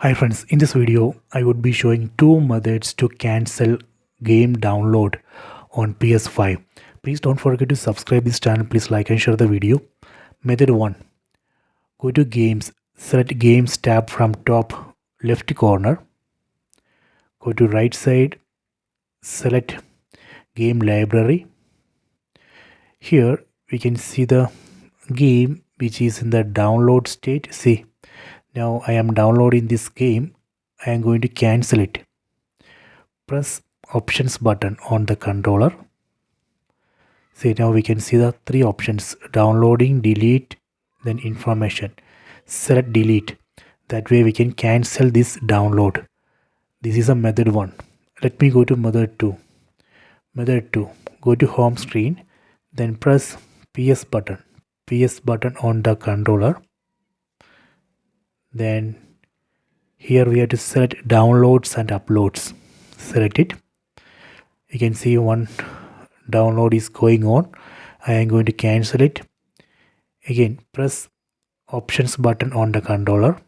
Hi friends, in this video I would be showing two methods to cancel game download on PS5. Please don't forget to subscribe this channel. Please like and share the video. Method 1. Go to games, select games tab from top left corner. Go to right side, select game library. Here we can see the game which is in the download state. See, now I am downloading this game. I am going to cancel it. Press options button on the controller. See, now we can see the three options: downloading, delete, then information. Select delete. That way we can cancel this download. This is a method 1. Let me go to method 2. Method 2. Go to home screen, then press PS button. PS button on the controller. Then here we have to select downloads and uploads. Select it. You can see one download is going on. I am going to cancel it. Again, press options button on the controller.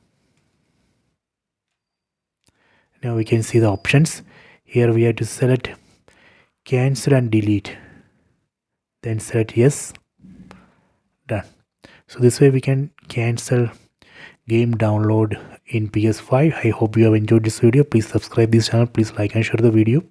Now we can see the options. Here we have to select cancel and delete. Then select yes. Done. So this way we can cancel game download in PS5. I hope you have enjoyed this video. Please subscribe this channel. Please like and share the video.